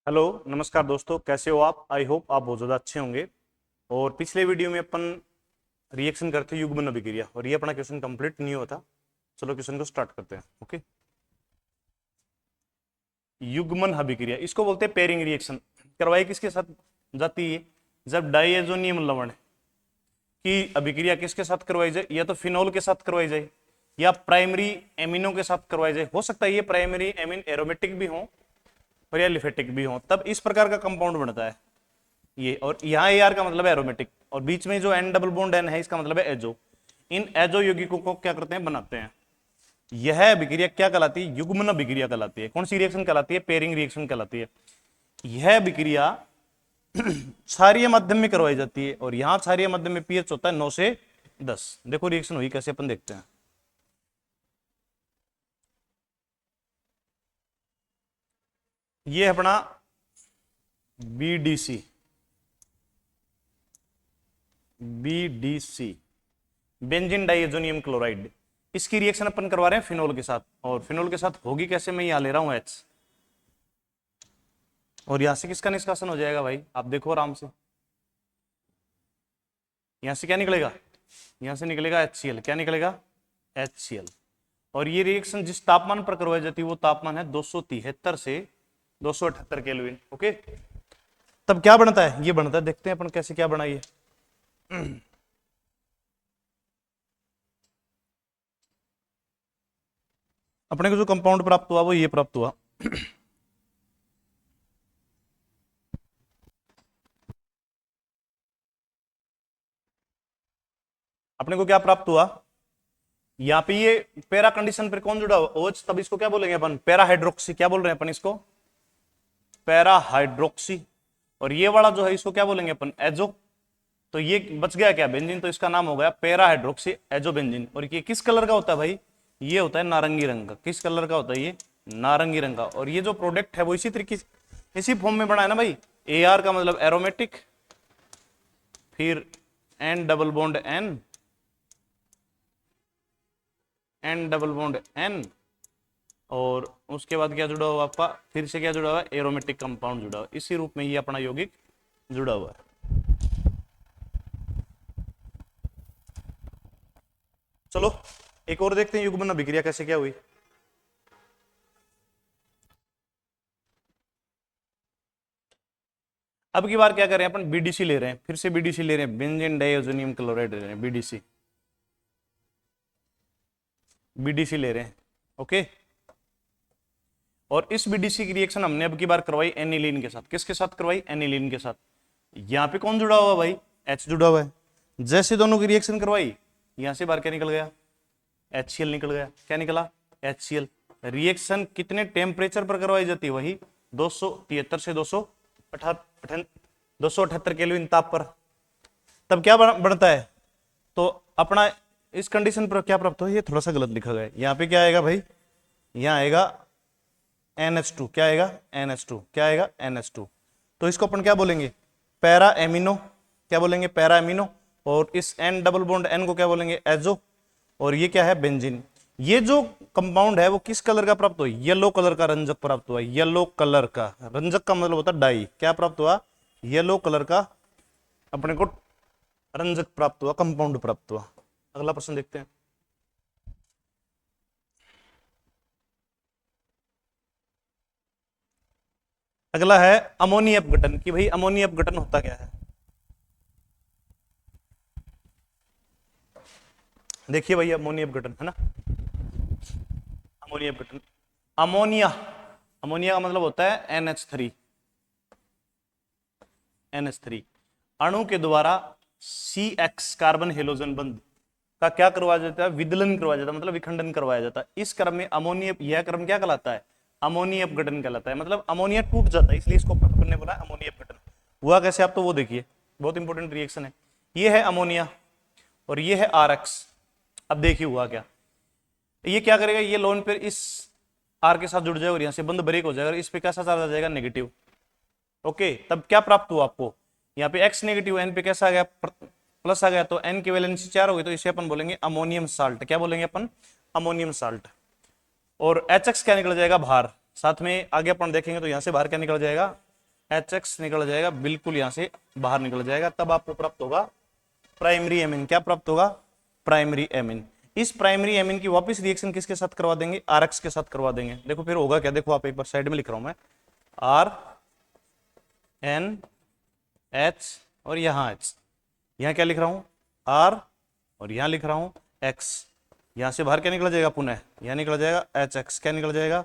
Hello नमस्कार दोस्तों, कैसे हो आप। आई होप आप बहुत ज़्यादा अच्छे होंगे। और पिछले वीडियो में अपन रिएक्शन करते युग्मन अभिक्रिया और ये अपना क्वेश्चन कंप्लीट नहीं हुआ था। चलो क्वेश्चन को स्टार्ट करते हैं। ओके, युग्मन अभिक्रिया इसको बोलते हैं पेयरिंग रिएक्शन। करवाई किसके साथ जाती है? जब डाइएजोनियम लवण की अभिक्रिया किसके साथ करवाई जाए, या तो फिनोल के साथ करवाई जाए या प्राइमरी एमिनो के साथ करवाई जाए। हो सकता है ये प्राइमरी एमिन एरोमेटिक भी हो और या लिफेटिक भी हो, तब इस प्रकार का कंपाउंड बनता है ये। और यहाँ AR का मतलब है एरोमेटिक, और बीच में जो N डबल बॉन्ड N है इसका मतलब है एजो। इन एजो यौगिकों को क्या करते हैं, बनाते हैं। यह अभिक्रिया क्या कहलाती है? युग्मन अभिक्रिया कहलाती है। कौन सी रिएक्शन कहलाती है? पेयरिंग रिएक्शन कहलाती है। यह अभिक्रिया क्षारीय माध्यम में करवाई जाती है, और यहां क्षारीय माध्यम में पीएच होता है 9 से 10। देखो रिएक्शन हुई कैसे, अपन देखते हैं। ये अपना BDC BDC benzene diazonium chloride, इसकी रिएक्शन अपन करवा रहे हैं फिनोल के साथ। और फिनोल के साथ होगी कैसे, मैं यहां ले रहा हूं H, और यहां से किसका निष्कासन हो जाएगा भाई, आप देखो आराम से। यहां से क्या निकलेगा? यहां से निकलेगा HCl। क्या निकलेगा? HCl। और ये रिएक्शन जिस तापमान पर करवाई जाती है वो तापमान है 273 से 278 केल्विन। ओके, तब क्या बनता है? ये बनता है, देखते हैं अपन कैसे क्या बनाइए। अपने को जो कंपाउंड प्राप्त हुआ वो ये प्राप्त हुआ। अपने को क्या प्राप्त हुआ? यहाँ पे ये पैरा कंडीशन पर कौन जुड़ा हुआ? OH, तब इसको क्या बोलेंगे अपन? Para hydroxy. क्या बोल रहे हैं अपन इसको? Para hydroxy. और ये वाला जो है इसको क्या बोलेंगे अपन? एजो। तो ये बच गया क्या? बेंजीन। तो इसका नाम हो गया पैरा हाइड्रोक्सी एजो बेंजीन। और ये किस कलर का होता है भाई? ये होता है नारंगी रंग का। किस कलर का होता है ये? नारंगी रंग का। और ये जो प्रोडक्ट है वो इसी तरीके इसी फॉर्म में बना है ना भाई। AR का मतलब एरोमेटिक, फिर N double bond N double bond N, और उसके बाद क्या जुड़ा हुआ आपका? फिर से क्या जुड़ा हुआ है? एरोमेटिक कंपाउंड जुड़ा हुआ। इसी रूप में ये अपना यौगिक जुड़ा हुआ है। चलो एक और देखते हैं युग्मन अभिक्रिया कैसे क्या हुई। अब की बार क्या कर रहे हैं अपन? BDC ले रहे हैं, फिर से BDC ले रहे हैं, बेंजीन डाइओजोनियम क्लोराइड ले रहे हैं। BDC ले रहे हैं। ओके, और इस BDC की रिएक्शन हमने अब की बार करवाई एनिलीन के साथ। किसके साथ करवाई? एनिलीन के साथ। यहां पे कौन जुड़ा हुआ भाई? H जुड़ा हुआ है। जैसे दोनों की रिएक्शन करवाई, यहां से बाहर क्या निकल गया? HCl निकल गया। क्या निकला? HCl। रिएक्शन कितने टेम्परेचर पर करवाई जाती है? वही 273 से 278 केल्विन ताप पर। तब क्या बनता है? तो अपना इस कंडीशन पर क्या प्राप्त हो? ये थोड़ा सा गलत लिखा गया है। यहाँ पे क्या आएगा भाई? यहाँ आएगा NH2। क्या आएगा? NH2। क्या आएगा? NH2। तो इसको अपन क्या बोलेंगे? Para amino. क्या बोलेंगे? Para amino. और इस N डबल बॉन्ड N को क्या बोलेंगे? एजो। और ये क्या है? बेंजीन। ये जो कंपाउंड है वो किस कलर का प्राप्त हुआ? येलो कलर का रंजक प्राप्त हुआ। येलो कलर का रंजक का मतलब होता है डाई। क्या प्राप्त हुआ? येलो कलर का अपने को रंजक प्राप्त हुआ, कंपाउंड प्राप्त हुआ। अगला प्रश्न देखते हैं। अगला है अमोनिया अपघटन। कि भाई अमोनिया अपघटन होता क्या है? देखिए भाई, अमोनिया अपघटन है ना, अमोनिया अपघटन। अमोनिया, अमोनिया का मतलब होता है NH3। NH3 अणु के द्वारा CX कार्बन हेलोजन बंध का क्या करवाया जाता है? विदलन करवाया जाता है, मतलब विखंडन करवाया जाता है। इस क्रम में अमोनिया, यह क्रम क्या कहलाता है? अमोनिया अपघटन कहलाता है। मतलब अमोनिया टूट जाता है, इसलिए इसको अपन ने बोला अमोनिया अपघटन। हुआ कैसे आप तो वो देखिए, बहुत इंपॉर्टेंट रिएक्शन है। ये है अमोनिया और ये है RX। अब देखिए हुआ क्या। ये क्या करेगा? ये लोन पर इस R के साथ जुड़ जाएगा और यहां से बंद ब्रेक हो जाएगा। इस पे कैसा चार्ज आ जाएगा? नेगेटिव। ओके, तब क्या प्राप्त हुआ आपको? यहाँ पे X नेगेटिव, N पे कैसा आ गया? प्लस आ गया। तो N की वैलेंसी 4 हो गई, तो इसे अपन बोलेंगे अमोनियम साल्ट। क्या बोलेंगे अपन? Ammonium salt. और HX क्या निकल जाएगा? बाहर। साथ में आगे अपन देखेंगे तो यहां से बाहर क्या निकल जाएगा? HX निकल जाएगा, बिल्कुल यहां से बाहर निकल जाएगा, तब आपको प्राप्त होगा प्राइमरी एमीन। क्या प्राप्त होगा? Primary amine. इस प्राइमरी एमीन की वापस रिएक्शन किसके साथ करवा देंगे? RX के साथ करवा देंगे। देखो फिर होगा क्या, देखो आप एक बार साइड में लिख रहा हूं मैं, RNH और यहां H, यहां क्या लिख रहा हूं? R और यहां लिख रहा हूं X। यहां से बाहर क्या निकल जाएगा? पुनः यहां निकल जाएगा HX। क्या निकल जाएगा?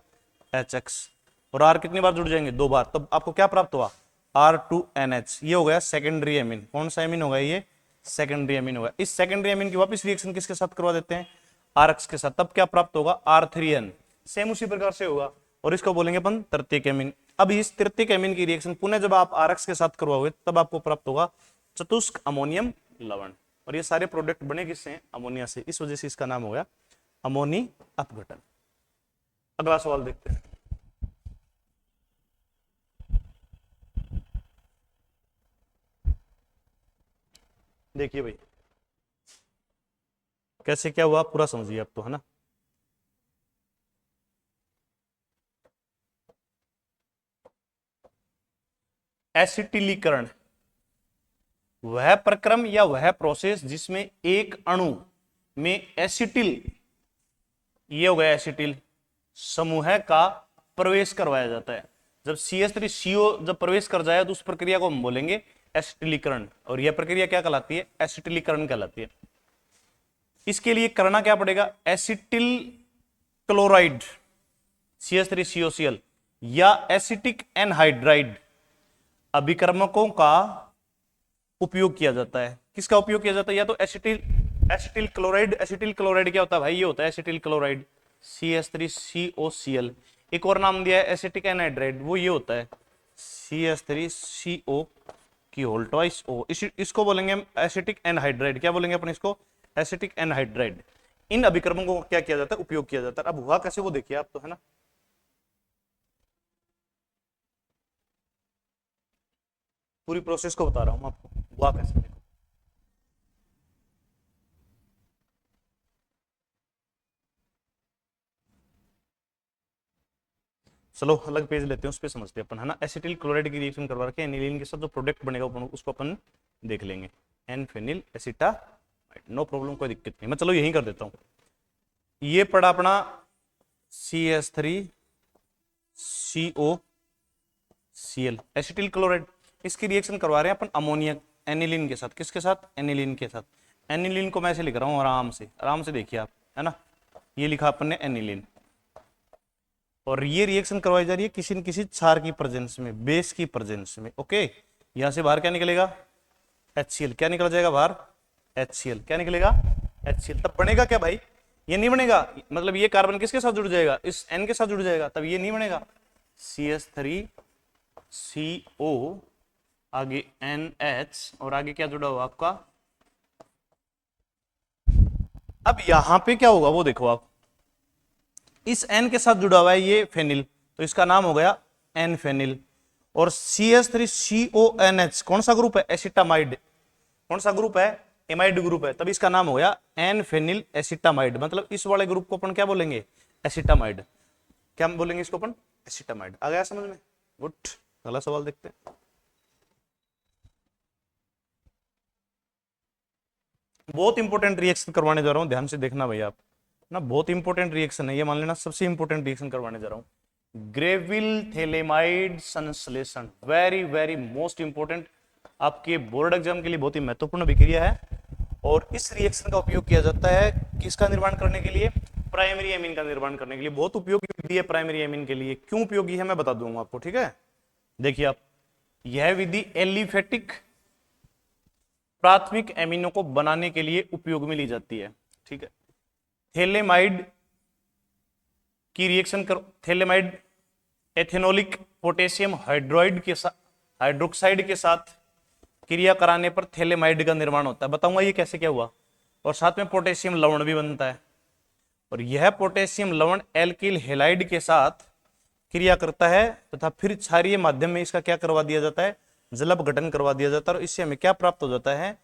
HX। और R कितनी बार जुड़ जाएंगे? 2 बार। तब आपको क्या प्राप्त हुआ? R2NH। ये हो गया सेकेंडरी एमीन। कौन सा एमीन होगा ये? सेकेंडरी एमीन होगा। इस सेकेंडरी एमीन की वापस रिएक्शन किसके साथ करवा देते हैं? RX के साथ। तब क्या प्राप्त होगा? R3N। सेम उसी प्रकार से होगा, और इसको बोलेंगे अपन तृतीयक एमीन। अब इस तृतीयक एमीन की रिएक्शन पुनः जब आप RX के साथ करवाओगे तब आपको प्राप्त होगा चतुष्क अमोनियम लवण। और ये सारे प्रोडक्ट बने किससे हैं? अमोनिया से। इस वजह से इसका नाम हो गया अमोनी अपघटन। अगला सवाल देखते हैं। देखिए भाई कैसे क्या हुआ, पूरा समझिए आप तो, है ना। एसिटिलीकरण वह प्रक्रम या वह प्रोसेस जिसमें एक अणु में एसिटिल, ये हो गया एसिटिल समूह का प्रवेश करवाया जाता है। जब CH3CO जब प्रवेश कर जाए तो उस प्रक्रिया को हम बोलेंगे एसिटिलीकरण। और यह प्रक्रिया क्या कहलाती है? एसिटिलीकरण कहलाती है। इसके लिए करना क्या पड़ेगा? एसिटिल क्लोराइड CH3COCl या एसिटिक एनहाइड्राइड अभिकर्मकों का उपयोग किया जाता है। किसका उपयोग किया जाता है? या तो एसिटिल क्लोराइड। एसिटिल क्लोराइड क्या होता है भाई? ये होता है एसिटिल क्लोराइड CH3COCl। एक और नाम दिया है एसिटिक एनहाइड्राइड, वो ये होता है CH3CO की होल ट्वाइस O। इसको बोलेंगे हम एसिटिक एनहाइड्राइड। क्या बोलेंगे अपन इसको? Acetic anhydride. इन अभिकर्मकों को क्या किया जाता है? उपयोग किया जाता है। अब हुआ कैसे वो देखिए आप तो, है ना। पूरी प्रोसेस को बता रहा हूं आपको, हुआ कैसे देखो। चलो अलग पेज लेते हैं, उस पे समझते हैं अपन, है ना। एसिटिल क्लोराइड की रिएक्शन करवा के एनिलीन के साथ जो प्रोडक्ट बनेगा उसको अपन देख लेंगे। N phenyl acetamide, no problem, कोई दिक्कत नहीं। मैं चलो यही कर देता हूं। ये पड़ा अपना CH3COCl एसिटिल क्लोराइड। इसकी रिएक्शन करवा रहे हैं अपन अमोनिया एनिलीन के साथ। किसके साथ? एनिलीन के साथ। एनिलीन को मैं ऐसे लिख रहा हूं, आराम से आराम से देखिए आप, है ना। ये लिखा अपन ने एनिलीन, और ये रिएक्शन करवाई जा रही है किसी न किसी क्षार की प्रेजेंस में, बेस की प्रेजेंस में। ओके, यहां से बाहर क्या निकलेगा? HCl। क्या निकल जाएगा बाहर? HCl। क्या निकलेगा? HCl। तब बनेगा क्या भाई? ये नहीं बनेगा, मतलब ये कार्बन किसके साथ जुड़ जाएगा? इस N के साथ जुड़ जाएगा, तब ये नहीं बनेगा। CH3CO आगे NH और आगे क्या जुड़ा हुआ आपका? अब यहां पे क्या होगा वो देखो आप, इस N के साथ जुड़ा हुआ है ये फेनिल, तो इसका नाम हो गया एन फेनिल। और CH3CONH कौन सा ग्रुप है? एसिटामाइड। कौन सा ग्रुप है? एमाइड ग्रुप है, तब इसका नाम हो गया एन फेनिल एसिटामाइड। मतलब इस वाले ग्रुप को अपन क्या बोलेंगे? एसिटामाइड। क्या बोलेंगे इसको अपन? एसिटामाइड। आ गया समझ में? गुड। अगला सवाल देखते हैं। बहुत इंपॉर्टेंट रिएक्शन करवाने जा रहा हूं, ध्यान से देखना भैया आप ना। बहुत इंपॉर्टेंट रिएक्शन है ये, मान लेना सबसे इंपॉर्टेंट रिएक्शन करवाने जा रहा हूं। ग्रेविल थैलेमाइड संश्लेषण, वेरी वेरी मोस्ट इंपॉर्टेंट, आपके बोर्ड एग्जाम के लिए बहुत ही महत्वपूर्ण अभिक्रिया है। और इस रिएक्शन का उपयोग किया जाता है किसका निर्माण करने के लिए? प्राइमरी एमीन का निर्माण करने के लिए। बहुत उपयोगी विधि है प्राइमरी एमीन के लिए। क्यों उपयोगी है मैं बता दूंगा आपको, ठीक है। देखिए आप, यह विधि एलिफेटिक प्राथमिक एमिनो को बनाने के लिए उपयोग में ली जाती है, ठीक है। थैलेमाइड की रिएक्शन कर, थैलेमाइड एथेनोलिक पोटेशियम हाइड्रोइड के साथ, हाइड्रोक्साइड के साथ क्रिया कराने पर थैलेमाइड का निर्माण होता है। बताऊंगा ये कैसे क्या हुआ। और साथ में पोटेशियम लवण भी बनता है, और यह पोटेशियम लवण एल्किल हेलाइड के साथ क्रिया करता है तथा फिर क्षारीय माध्यम में इसका क्या करवा दिया जाता है? जलापघटन करवा दिया जाता है, और इससे हमें क्या प्राप्त हो जाता है?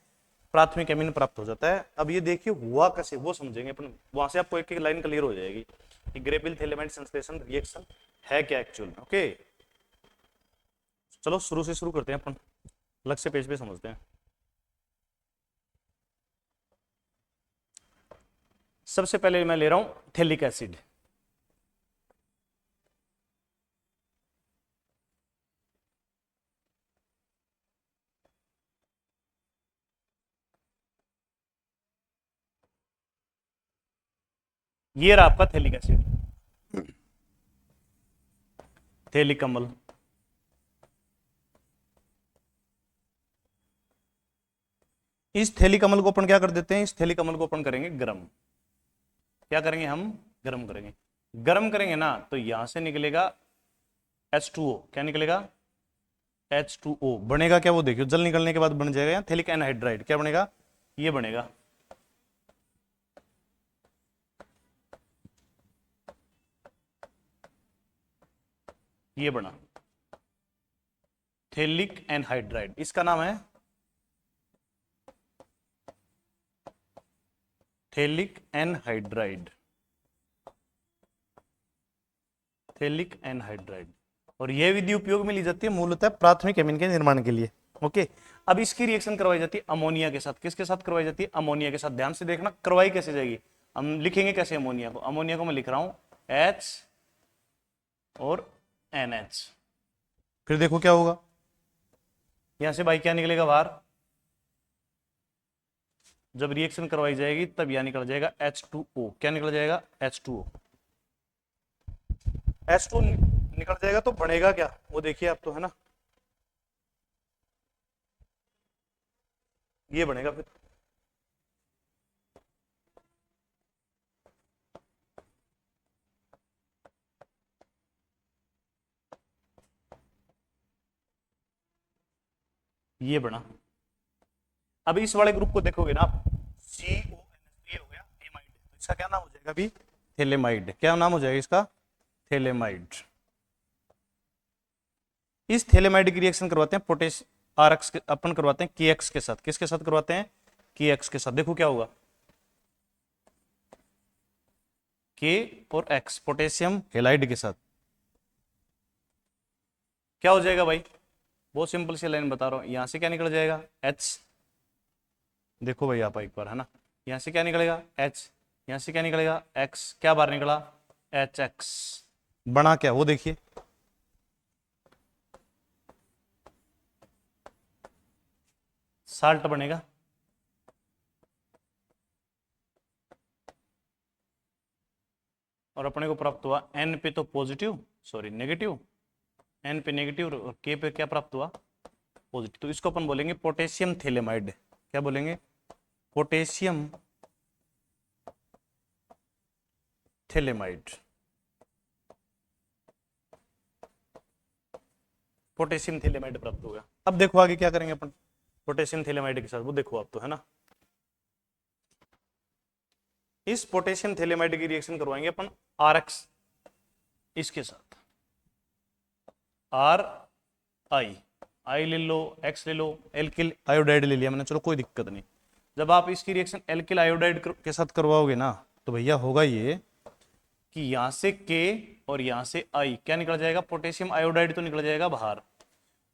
प्राथमिक एमीन प्राप्त हो जाता है। अब ये देखिए हुआ कैसे वो समझेंगे अपन, वहां से आपको एक एक लाइन क्लियर हो जाएगी कि ग्रेविल थैलेमाइड संश्लेषण रिएक्शन है क्या एक्चुअल में। ओके, चलो शुरू से शुरू करते हैं अपन, अलग से पेज पे समझते हैं। सबसे पहले मैं ले रहा हूं थैलिक एसिड। ये रहा आपका थैलिक एसिड, थैलिक अम्ल। इस थैलिक अम्ल को अपन क्या कर देते हैं, इस थैलिक अम्ल को अपन करेंगे गर्म। क्या करेंगे हम, गर्म करेंगे। गर्म करेंगे ना तो यहां से निकलेगा H2O। क्या निकलेगा, H2O बनेगा क्या, वो देखियो जल निकलने के बाद बन जाएगा यहाँ थैलिक एनहाइड्राइड। क्या बनेगा, ये बनेगा। ये बना थैलिक एनहाइड्राइड, इसका नाम है थैलिक एनहाइड्राइड, थैलिक एनहाइड्राइड। और यह विधि उपयोग में ली जाती है मूलतः प्राथमिक एमिन के निर्माण के लिए। ओके, अब इसकी रिएक्शन करवाई जाती है अमोनिया के साथ। किसके साथ करवाई जाती है, अमोनिया के साथ। ध्यान से देखना करवाई कैसे जाएगी, हम लिखेंगे कैसे अमोनिया को। अमोनिया को मैं लिख रहा हूं H और NH। फिर देखो क्या होगा, यहां से भाई क्या निकलेगा बाहर, जब रिएक्शन करवाई जाएगी तब यहां निकल जाएगा H2O। क्या निकल जाएगा, H2O। H2 निकल जाएगा तो बनेगा क्या, वो देखिए आप तो, है ना, ये बनेगा। फिर ये बना। अब इस वाले ग्रुप को देखोगे ना आप, CONH हो गया एमाइड, इसका क्या नाम हो जाएगा अभी, थैलेमाइड। क्या नाम हो जाएगा इसका, थैलेमाइड। इस थैलेमाइड की रिएक्शन करवाते हैं पोटेश RX के, अपन करवाते हैं KX के साथ। किसके साथ करवाते हैं, KX के साथ। देखो क्या होगा, K और X, पोटेशियम हेलाइड के साथ। क्या हो जाएगा भाई, बहुत सिंपल सी लाइन बता रहा हूं, यहां से क्या निकल जाएगा H। देखो भाई आप एक बार, है ना, यहां से क्या निकलेगा H, यहां से क्या निकलेगा X, क्या बाहर निकला HX। बना क्या, वो देखिए, साल्ट बनेगा। और अपने को प्राप्त हुआ N पे तो पॉजिटिव, सॉरी नेगेटिव, N पे नेगेटिव और K पे क्या प्राप्त हुआ, पॉजिटिव। तो इसको अपन बोलेंगे पोटेशियम थैलेमाइड। क्या बोलेंगे, पोटेशियम थैलेमाइड। पोटेशियम थैलेमाइड प्राप्त हो गया। अब देखो आगे क्या करेंगे अपन पोटेशियम थैलेमाइड के साथ, वो देखो आप तो, है ना। इस पोटेशियम थैलेमाइड की रिएक्शन करवाएंगे अपन RX इसके साथ, I ले लो, X ले लो, एल्किल आयोडाइड ले लिया मैंने, चलो कोई दिक्कत नहीं। जब आप इसकी रिएक्शन एल्किल आयोडाइड के साथ करवाओगे ना तो भैया होगा ये कि यहां से K और यहां से I क्या निकल जाएगा, पोटेशियम आयोडाइड तो निकल जाएगा बाहर,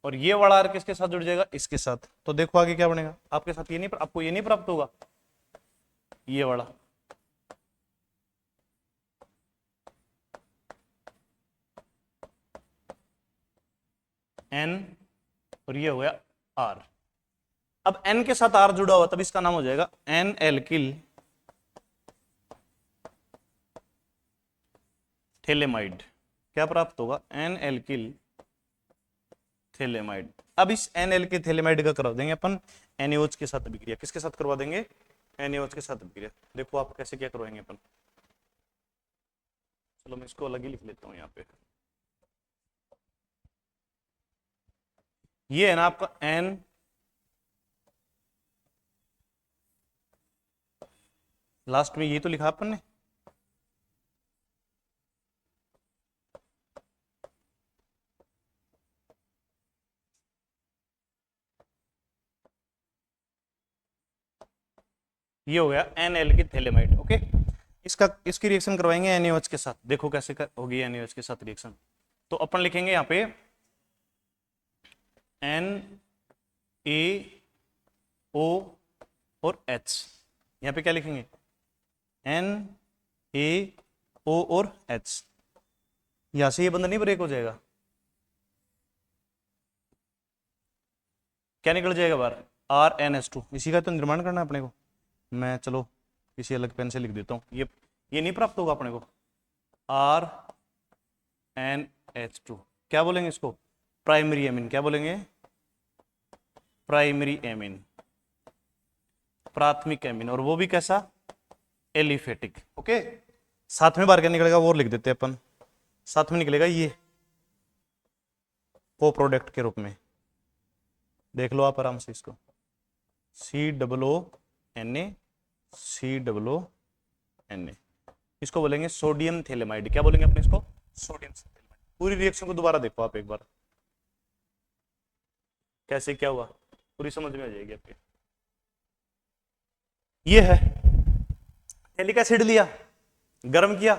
और ये वाला R किसके साथ जुड़ जाएगा, इसके साथ। तो देखो आगे क्या बनेगा, आपके साथ ये नहीं, आपको ये नहीं प्राप्त होगा, ये वाला N और ये हो गया R। अब N के साथ R जुड़ा हुआ तब इसका नाम हो जाएगा N एल्किल थैलेमाइड। क्या प्राप्त होगा, N एल्किल थैलेमाइड। अब इस N एल्किल थैलेमाइड का करवा देंगे अपन NaOH के साथ अभिक्रिया। किसके साथ करवा देंगे, NaOH के साथ अभिक्रिया। देखो आप कैसे क्या करवाएंगे अपन, चलो मैं इसको अलग ही लिख लेता हूं यहाँ पे। ये है ना आपका N लास्ट में, ये तो लिखा अपन ने, ये हो गया N एल्किल थैलेमाइड। ओके, इसकी रिएक्शन करवाएंगे NaOH के साथ। देखो कैसे होगी NaOH के साथ रिएक्शन। तो अपन लिखेंगे यहाँ पे एन ए ओ और एच। यहां पे क्या लिखेंगे, एन ए ओ और एच। यहां से ये बंधन नहीं ब्रेक हो जाएगा, क्या निकल जाएगा बाहर, RnH2। इसी का तो निर्माण करना है अपने को। मैं चलो किसी अलग पेन से लिख देता हूँ, ये नहीं प्राप्त होगा अपने को। RnH2 क्या बोलेंगे इसको, प्राइमरी एमीन। क्या बोलेंगे, प्राइमरी एमीन, प्राथमिक एमीन। और वो भी कैसा, एलिफेटिक। ओके, साथ में बार क्या निकलेगा वो लिख देते हैं अपन। साथ में निकलेगा ये को प्रोडक्ट के रूप में, देख लो आप आराम से इसको, COONA COONA। इसको बोलेंगे सोडियम थैलेमाइड। क्या बोलेंगे अपने इसको, सोडियम थैलेमाइड। पूरी रिएक्शन को दोबारा देखो आप एक बार, कैसे क्या हुआ, पूरी समझ में आ जाएगी आपके। ये है थैलिक एसिड लिया, गर्म किया,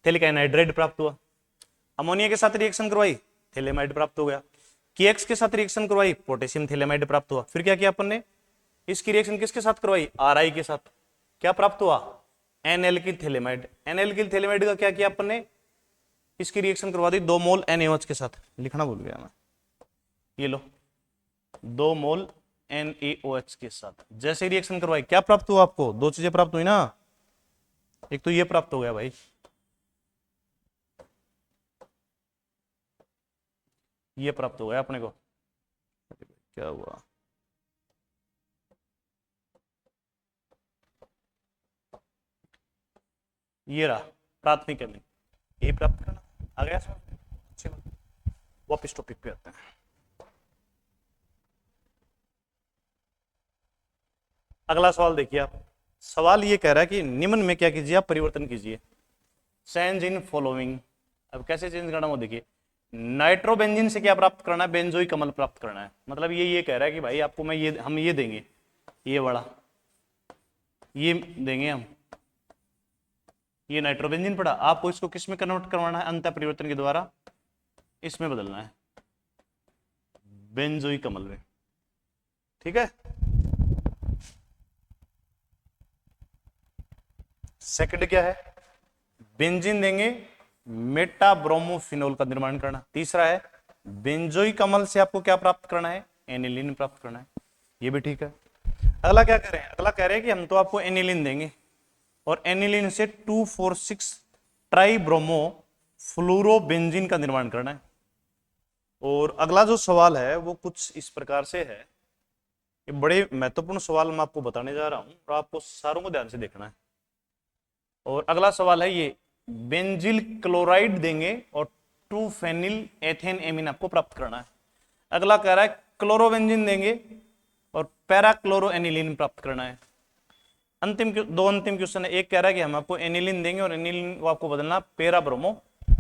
थैलिक एनहाइड्राइड प्राप्त हुआ। अमोनिया के साथ रिएक्शन करवाई, थैलेमाइड प्राप्त हो गया। KX के साथ रिएक्शन करवाई, पोटेशियम थैलेमाइड प्राप्त हुआ। फिर क्या किया अपन ने, इसकी रिएक्शन किसके साथ करवाई, RI के साथ, क्या प्राप्त हुआ, एनएल्किल थैलेमाइड। एनएल्किल थैलेमाइड का क्या किया अपन ने, इसकी रिएक्शन करवा दी 2 मोल NaOH के साथ। लिखना भूल गया मैं, ये लो 2 मोल NaOH के साथ। जैसे रिएक्शन करवाई क्या प्राप्त हुआ आपको, 2 चीजें प्राप्त हुई ना। एक तो ये प्राप्त हो गया भाई, ये प्राप्त हो गया अपने को। क्या हुआ, ये रहा प्राथमिक एमीन, ये प्राप्त करना। आ गया समझ, चलो वापिस टॉपिक पे आते हैं। अगला सवाल देखिए आप। सवाल ये कह रहा है कि निम्न में क्या कीजिए, आप परिवर्तन कीजिए। Change in following. अब कैसे चेंज करना वो देखिए। नाइट्रोबेंजीन से क्या प्राप्त करना है, बेंजोइक अम्ल प्राप्त करना है। मतलब ये कह रहा है कि भाई आपको मैं ये, हम ये देंगे, ये बड़ा ये देंगे हम, ये नाइट्रोबेंजीन पड़ा, आपको इसको किस में कन्वर्ट करवाना है, अंत परिवर्तन के द्वारा इसमें बदलना है, बेंजोइक अम्ल में। ठीक है, सेकंड क्या है, बेंजीन देंगे, मेटाब्रोमोफिनोल का निर्माण करना। तीसरा है बेंजोइक अम्ल से आपको क्या प्राप्त करना है, एनिलीन प्राप्त करना है। ये भी ठीक है। अगला क्या करें, अगला कह रहे हैं कि हम तो आपको एनिलीन देंगे और एनिलीन से 2,4,6 ट्राइब्रोमो फ्लोरोबेंजीन का निर्माण करना है। और अगला जो सवाल है वो कुछ इस प्रकार से है, ये बड़े महत्वपूर्ण सवाल मैं आपको बताने जा रहा हूं और आपको सारों को ध्यान से देखना है। और अगला सवाल है ये, बेंजिल क्लोराइड देंगे और 2 फेनिल एथेन एमीन आपको प्राप्त करना है। अगला कह रहा है क्लोरोबेंजीन देंगे और पैरा क्लोरो एनिलीन प्राप्त करना है। दो अंतिम क्वेश्चन है। एक कह रहा है कि हम आपको एनिलीन देंगे और एनिलीन को आपको बदलना पैरा ब्रोमो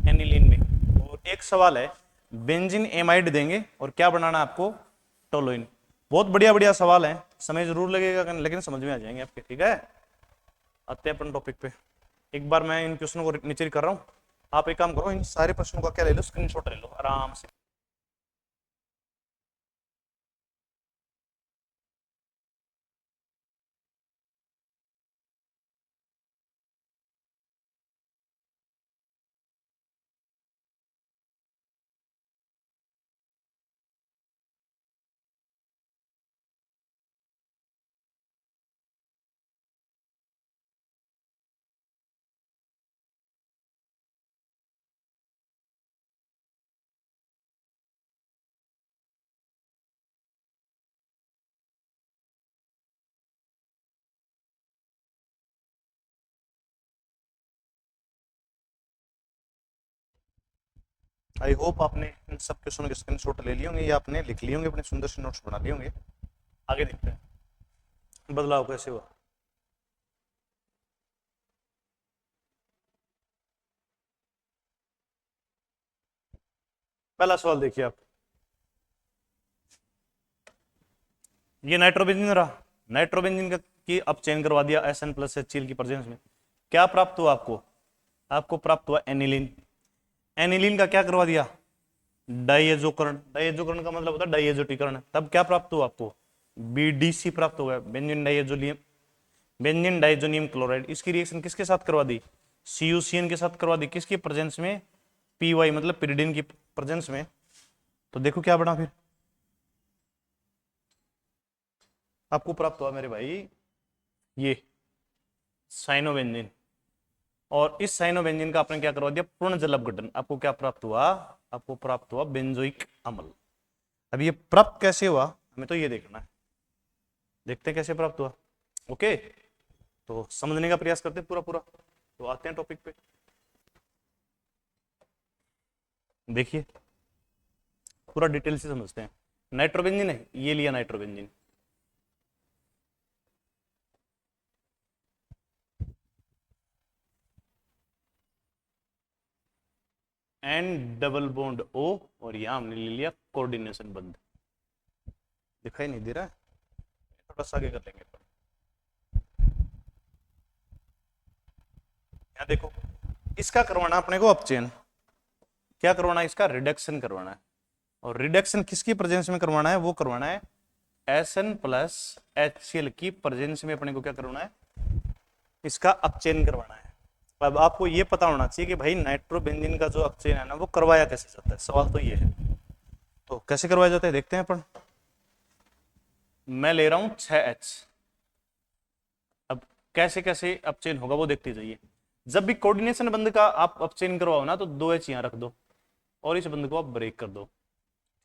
एनिलीन में। और एक सवाल है बेंजीन एमाइड देंगे और क्या बनाना आपको, टोलोइन। बहुत बढ़िया बढ़िया सवाल है, समय जरूर लगेगा लेकिन समझ में आ जाएंगे आपके। ठीक है, आते हैं अपन टॉपिक पे। एक बार मैं इन क्वेश्चनों को नीचे कर रहा हूं, आप एक काम करो, इन सारे प्रश्नों का क्या ले लो, स्क्रीनशॉट ले लो आराम से। आई होप आपने इन सब क्वेश्चनों के स्क्रीनशॉट ले लिए होंगे या आपने लिख लिए होंगे, अपने सुंदर से नोट्स बना लिए होंगे। आगे देखते हैं बदलाव कैसे हुआ। पहला सवाल देखिए आप, ये नाइट्रोबेंजीन रहा, नाइट्रोबेंजीन का की अब चेंज करवा दिया SN+HCl की प्रेजेंस में। क्या प्राप्त हुआ आपको, आपको प्राप्त हुआ एनिलीन। एनिलीन का क्या करवा दिया, डाइएजोकरण, डाइएजोकरण का मतलब होता है डाइएजोटीकरण। तब क्या प्राप्त हुआ आपको, बीडीसी प्राप्त हो गया, benzene diazonium, benzene diazonium chloride. इसकी रिएक्शन किसके साथ करवा दी, CuCN के साथ करवा दी, किसकी प्रेजेंस में, PY मतलब पिरिडिन की प्रेजेंस में। तो देखो क्या बना फिर आपको प्राप्त हुआ मेरे भाई, ये साइनोबेंजीन। और इस साइनोबेंजीन का आपने क्या करवा दिया, पूर्ण जल अपघटन। आपको क्या प्राप्त हुआ, आपको प्राप्त हुआ बेंजोइक अम्ल। अब ये प्राप्त कैसे हुआ, हमें तो ये देखना है, देखते हैं कैसे प्राप्त हुआ। ओके, तो समझने का प्रयास करते हैं पूरा पूरा। तो आते हैं टॉपिक पे, देखिए पूरा डिटेल से समझते हैं। नाइट्रोबेंजीन है, ये लिया nitrobenzene, N double bond O, और यहां हमने ले लिया कोऑर्डिनेशन बंद। दिखाई नहीं दे रहा है, थोड़ा सा आगे कर लेंगे। यहाँ देखो, इसका करवाना अपने को अपचयन, क्या करवाना है, इसका रिडक्शन करवाना है। और रिडक्शन किसकी प्रेजेंस में करवाना है, वो करवाना है SN प्लस HCl की प्रेजेंस में। अपने को क्या करवाना है, इसका अपचयन करवाना है। अब आपको ये पता होना चाहिए कि भाई नाइट्रोबेंजीन का जो अपचयन है ना, वो करवाया कैसे जाता है, सवाल तो ये है। तो कैसे करवाया जाता है देखते हैं अपन। मैं ले रहा हूं 6H। अब कैसे कैसे अपचयन होगा वो देखते जाइए। जब भी कोऑर्डिनेशन बंद का आप अपचयन करवाओ ना, तो 2H यहां रख दो और इस बंद को आप ब्रेक कर दो,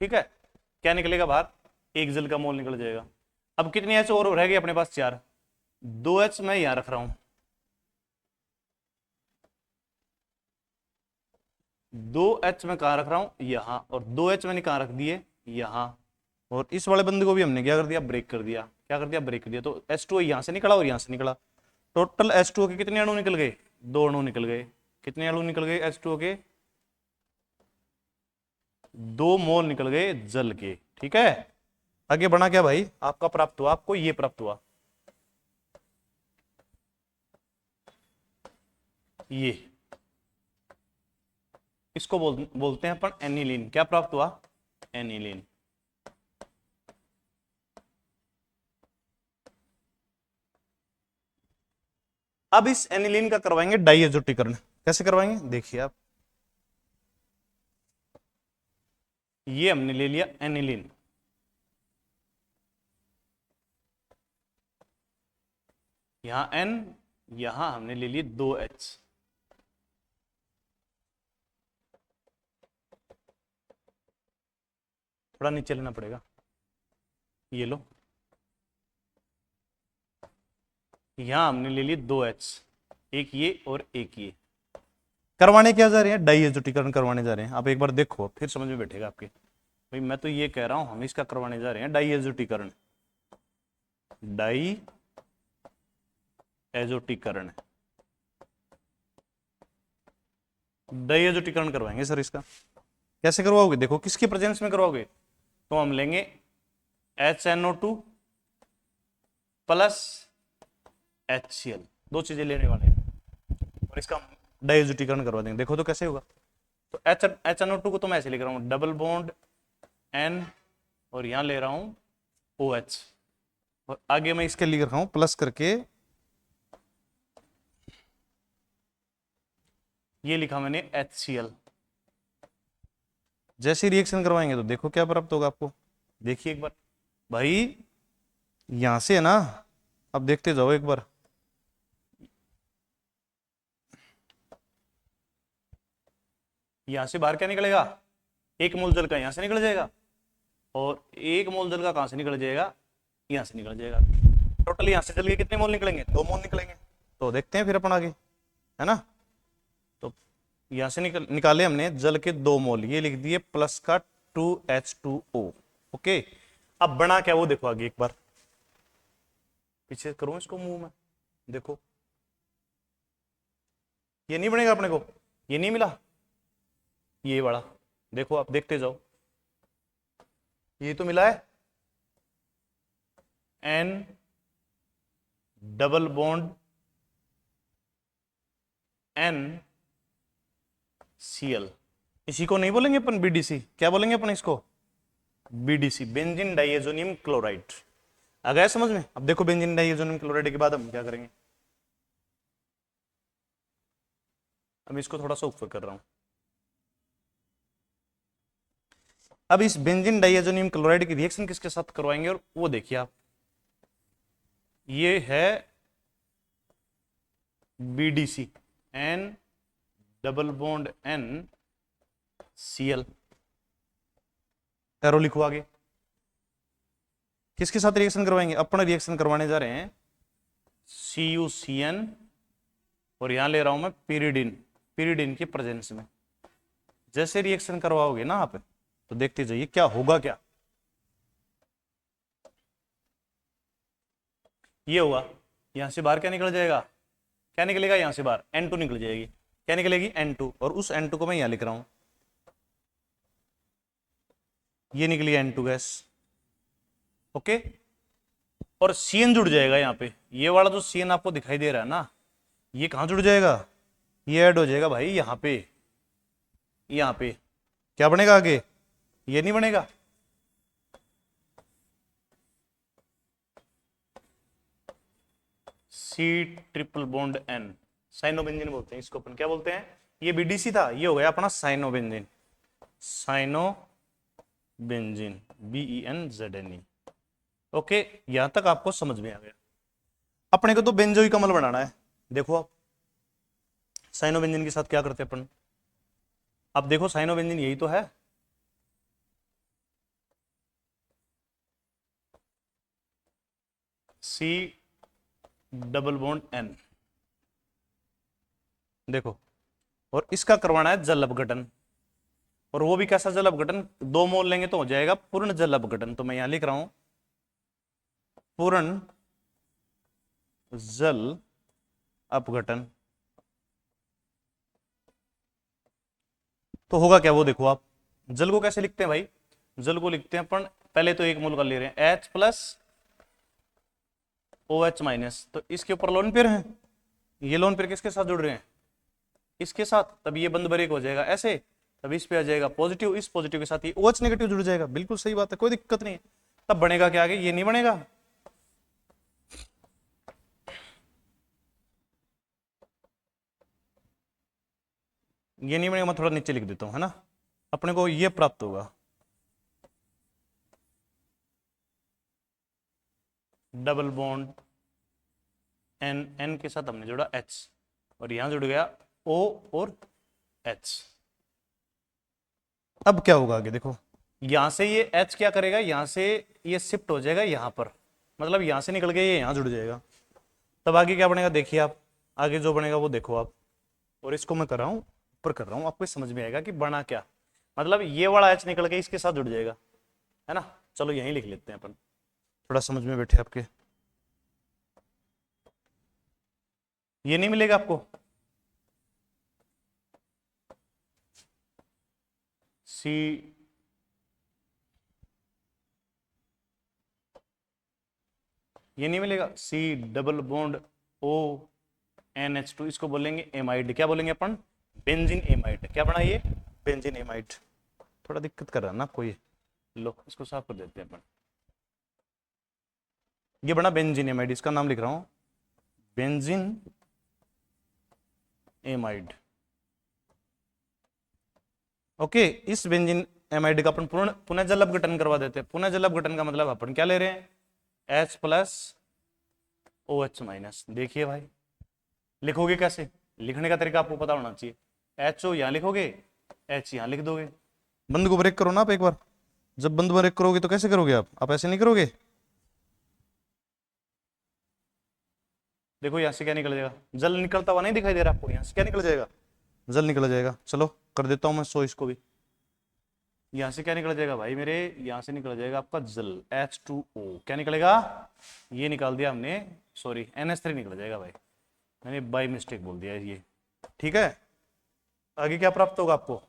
ठीक है। क्या निकलेगा बाहर, एक जल का मोल निकल जाएगा। अब कितने H और रह गए अपने पास, 4। 2H मैं यहां रख रहा हूं, 2H मैं कहां रख रहा हूं, यहां, और 2H मैंने कहां रख दिए, यहां। और इस वाले बंद को भी हमने क्या कर दिया, ब्रेक कर दिया। क्या कर दिया, ब्रेक कर दिया। तो H2O यहां से निकला और यहां से निकला। टोटल H2O के कितने अणु निकल गए, 2 अणु निकल गए। कितने अणु निकल गए H2O के, 2 मोल निकल गए जल के, ठीक है। आगे बढ़ा क्या भाई, आपका प्राप्त हुआ, आपको ये प्राप्त हुआ, ये इसको बोलते हैं अपन एनिलीन। क्या प्राप्त हुआ, एनिलीन। अब इस एनिलीन का करवाएंगे डाइएजोटीकरण। कैसे करवाएंगे देखिए आप, ये हमने ले लिया एनिलीन, यहां N, यहां हमने ले लिए 2H। थोड़ा नीचे लेना पड़ेगा, ये लो, यहां हमने ले लिए 2H, एक ये और एक ये। करवाने क्या जा रहे हैं, डाइएजोटीकरण करवाने जा रहे हैं। आप एक बार देखो फिर समझ में बैठेगा आपके। भाई मैं तो ये कह रहा हूं हम इसका करवाने जा रहे हैं डाइएजोटीकरण, डाई एजोटीकरण, डाइएजोटीकरण करवाएंगे सर इसका। कैसे करवाओगे, देखो किसकी प्रेजेंस में करवाओगे, तो हम लेंगे HNO2 प्लस HCl, 2 चीजें लेने वाले हैं और इसका डाइएजोटीकरण करवा देंगे। देखो तो कैसे होगा। तो HNO2 को तो मैं ऐसे लिख रहा हूं, डबल बॉन्ड N, और यहां ले रहा हूं OH, और आगे मैं इसके लिख रहा हूं प्लस करके, ये लिखा मैंने HCl। जैसे रिएक्शन करवाएंगे तो देखो क्या प्राप्त होगा आपको, देखिए एक बार भाई, यहां से है ना, अब देखते जाओ एक बार। यहां से बाहर क्या निकलेगा, एक मोल जल का यहां से निकल जाएगा, और एक मोल जल का कहां से निकल जाएगा, यहां से निकल जाएगा। टोटल यहां से जल के कितने मोल निकलेंगे, 2 मोल निकलेंगे। तो देखते हैं फिर अपन आगे, है ना। तो यहां से निकाले हमने जल के 2 मोल, ये लिख दिए प्लस का 2H2O। ओके, अब बना क्या वो देखो आगे एक बार, पीछे करूं इसको मुंह में, देखो ये नहीं बनेगा अपने को, ये नहीं मिला, ये वाला देखो, आप देखते जाओ, ये तो मिला है N डबल बॉन्ड NCl, इसी को नहीं बोलेंगे अपन बीडीसी, क्या बोलेंगे अपन इसको? BDC, benzene diazonium chloride. आ गया समझ में? अब देखो बेंजीन डाइएजोनियम क्लोराइड के बाद हम क्या करेंगे। अब इसको थोड़ा सा ऊपर कर रहा हूं। अब इस बेंजीन डाइएजोनियम क्लोराइड की रिएक्शन किसके साथ करवाएंगे, और वो देखिए आप, ये है BDC, N double bond N CL, arrow लिखो आगे। किसके साथ रिएक्शन करवाएंगे? अपन रिएक्शन करवाने जा रहे हैं CuCN, और यहां ले रहा हूं मैं pyridine, pyridine की प्रेजेंस में। जैसे रिएक्शन करवाओगे ना आप, तो देखते जाइए क्या होगा। क्या ये हुआ, यहां से बाहर क्या निकल जाएगा, क्या निकलेगा यहां से बाहर, N2 निकल जाएगी। क्या निकलेगी? N2, और उस N2 को मैं यहां लिख रहा हूं, ये निकली N2 गैस। ओके, और CN जुड़ जाएगा यहाँ पे। ये वाला जो CN आपको दिखाई दे रहा है ना, ये कहां जुड़ जाएगा, ये ऐड हो जाएगा भाई यहाँ पे। यहाँ पे क्या बनेगा आगे, ये नहीं बनेगा, C triple bond N, cyanobenzene बोलते हैं इसको अपन। क्या बोलते हैं? ये बीडीसी था, ये हो गया अपना साइनोबेंजीन, साइनोबेंजीन, BENZNE। ओके, यहां तक आपको समझ में आ गया। अपने को तो बेंजोइक अम्ल बनाना है। देखो आप साइनोबेंजीन के साथ क्या करते हैं अपन, अब देखो साइनोबेंजीन यही तो है, C डबल बॉन्ड N, देखो, और इसका करवाना है जल अपघटन। और वो भी कैसा जल अपघटन, 2 मोल लेंगे तो हो जाएगा पूर्ण जल अपघटन। तो मैं यहां लिख रहा हूं पूर्ण जल अपघटन। तो होगा क्या वो देखो आप। जल को कैसे लिखते हैं भाई, जल को लिखते हैं अपन, पहले तो 1 मोल का ले रहे हैं H प्लस OH माइनस, तो इसके ऊपर लोन पेयर है, ये लोन पेयर किसके साथ जुड़ रहे हैं, इसके साथ, तब ये बंद ब्रेक हो जाएगा ऐसे, तब इस पे आ जाएगा पॉजिटिव, इस पॉजिटिव के साथ ये OH नेगेटिव जुड़ जाएगा। बिल्कुल सही बात है, कोई दिक्कत नहीं है। तब बनेगा क्या आगे, ये नहीं बनेगा, ये नहीं बनेगा। मैं थोड़ा नीचे लिख देता हूं, है ना, अपने को ये प्राप्त होगा, डबल बॉन्ड एन, एन के साथ हमने जोड़ा H, और यहां जुड़ गया O और H। अब क्या होगा आगे देखो, यहां से ये H क्या करेगा, यहां से ये शिफ्ट हो जाएगा यहां पर, मतलब यहां से निकल के ये यहां जुड़ जाएगा। तब आगे क्या बनेगा देखिए आप, आगे जो बनेगा वो देखो आप, और इसको मैं कर रहा हूं ऊपर कर रहा हूं, आपको समझ में आएगा कि बना क्या, मतलब ये वाला H निकल के इसके साथ जुड़ जाएगा, है ना। चलो यहीं लिख लेते हैं अपन, थोड़ा समझ में बैठे आपके। ये नहीं मिलेगा आपको, C ये नहीं मिलेगा, C डबल बॉन्ड ONH2, इसको बोलेंगे एमाइड। क्या बोलेंगे अपन, बेंजीन एमाइड। क्या बना ये, बेंजीन एमाइड। थोड़ा दिक्कत कर रहा है ना आपको ये, लो इसको साफ कर देते हैं अपन। ये बना बेंजीन एमाइड, इसका नाम लिख रहा हूं बेंजीन एमाइड। ओके, इस बेंजीन एमाइड का अपन पुनः जल अपघटन करवा देते हैं। पुनः जल अपघटन का मतलब अपन क्या ले रहे हैं, H प्लस OH माइनस। देखिए भाई लिखोगे कैसे, लिखने का तरीका आपको पता होना चाहिए। HO यहां लिखोगे, H यहां लिख दोगे। बंद को ब्रेक करो ना आप एक बार, जब बंद ब्रेक करोगे तो कैसे करोगे आप ऐसे नहीं करोगे। देखो यहां से क्या निकल जाएगा, जल निकलता हुआ नहीं दिखाई दे रहा आपको, यहां से क्या निकल जाएगा, जल निकल जाएगा। चलो कर देता हूं मैं 100 इसको भी, यहां से क्या निकल जाएगा भाई मेरे, यहां से निकल जाएगा आपका जल H2O। क्या निकलेगा, ये निकाल दिया हमने, सॉरी NH3 निकल जाएगा भाई, मैंने बाई मिस्टेक बोल दिया ये, ठीक है। आगे क्या प्राप्त होगा आपको,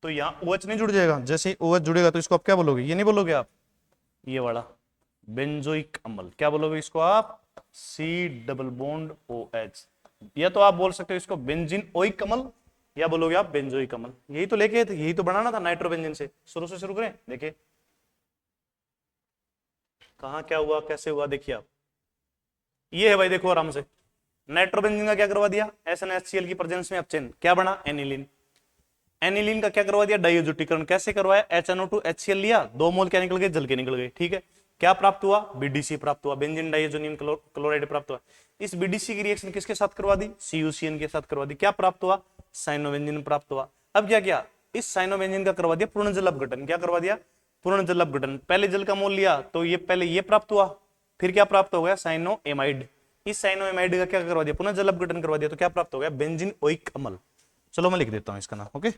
तो यहाँ OH नहीं जुड़ जाएगा, जैसे ही OH जुड़ेगा तो इसको आप क्या बोलोगे, ये नहीं बोलोगे आप, ये वाला बेंजोइक अम्ल। क्या बोलोगे इसको आप, C डबल बॉन्ड OH, या तो आप बोल सकते हो इसको बेंजीन ओइक अम्ल, या बोलोगे आप बेंजोइक अम्ल। यही तो लेके थे, यही तो बनाना था नाइट्रोबेंजीन से। शुरू से शुरू करें, देखिए कहाँ क्या हुआ कैसे हुआ। देखिए आप, ये है भाई, देखो आराम से, नाइट्रोबेंजीन का क्या करवा दिया, SnHCl की प्रेजेंस में अपचेन, क्या बना एनिलीन। एनिलीन का क्या करवा दिया, डाइएजोटीकरण। कैसे करवाया, HNO2 HCl लिया, 2 मोल क्या निकल गए, जल के निकल गए। ठीक है, क्या प्राप्त हुआ, BDC प्राप्त हुआ, बेंजीन डाइएजोनियम क्लोराइड प्राप्त हुआ। इस BDC की रिएक्शन किसके साथ करवा दी, CuCN के साथ करवा दी। क्या प्राप्त हुआ, साइनोबेंजीन प्राप्त हुआ। अब क्या किया, इस साइनोबेंजीन का करवा दिया पूर्ण जल अपघटन। क्या करवा दिया, पूर्ण जल अपघटन। पहले जल का मोल लिया तो ये पहले ये प्राप्त हुआ, फिर क्या प्राप्त हो गया, साइनोएमाइड। इस साइनोएमाइड का क्या करवा दिया, पुनः जल अपघटन करवा दिया, तो क्या प्राप्त हो गया, बेंजीन ओइक अम्ल। चलो मैं लिख देता हूं इसका नाम, ओके,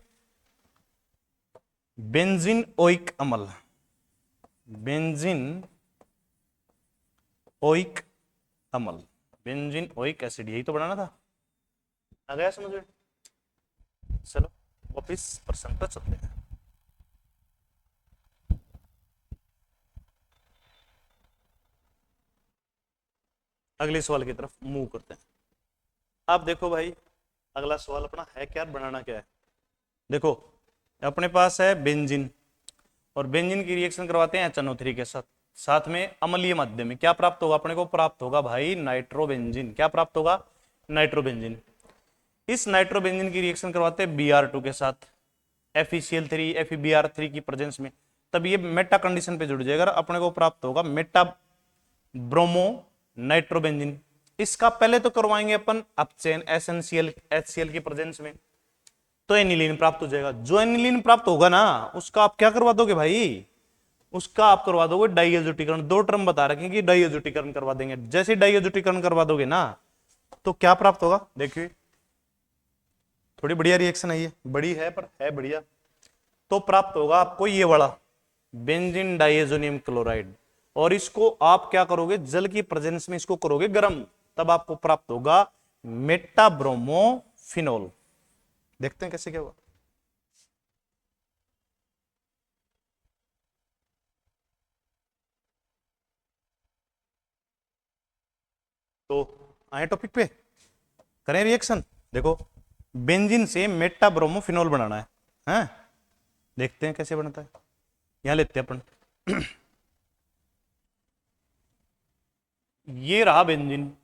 बेंजीन ओइक अम्ल, बेंजीन ओइक अम्ल, बेंजीन ओइक एसिड, यही तो बनाना था। आ गया समझ में। चलो वापिस प्रश्न पर चलते हैं। अगले सवाल की तरफ मूव करते हैं। आप देखो भाई, अगला सवाल अपना है क्या, बनाना क्या है। देखो अपने पास है बेंजीन, और बेंजीन की रिएक्शन करवाते हैं HNO3 के साथ, साथ में अम्लीय माध्यम में क्या प्राप्त होगा, अपने को प्राप्त होगा भाई नाइट्रोबेंजीन। क्या प्राप्त होगा, नाइट्रोबेंजीन। इस नाइट्रोबेंजीन की रिएक्शन करवाते हैं Br2 के साथ, FeCl3 FeBr3 की प्रेजेंस में, तब ये मेटा कंडीशन पे जुड़ जाएगा, अपने को प्राप्त होगा मेटा ब्रोमो नाइट्रोबेंजीन। इसका पहले तो करवाएंगे अपन अपचयन SnCl HCl की प्रेजेंस में, तो एनिलीन प्राप्त हो जाएगा। जो एनिलीन प्राप्त होगा ना, उसका आप क्या करवा दोगे भाई, उसका आप करवा दोगे डाइएजोटीकरण। 2 टर्म बता रखे कि डाइएजोटीकरण करवा देंगे। जैसे डाइएजोटीकरण करवा दोगे ना, तो क्या प्राप्त होगा, देखिए थोड़ी बढ़िया रिएक्शन है ये, बड़ी है पर है बढ़िया। तो प्राप्त होगा आपको ये वाला बेंजीन डाइएजोनियम क्लोराइड, और इसको आप क्या करोगे, जल की प्रेजेंस में इसको करोगे गर्म, तब आपको प्राप्त होगा मेटाब्रोमोफिनोल। देखते हैं कैसे क्या हुआ। तो आए टॉपिक पे, करें रिएक्शन। देखो बेंजीन से मेटाब्रोमोफिनोल बनाना है, हैं? देखते हैं कैसे बनता है। यहां लेते हैं अपन ये रहा बेंजीन,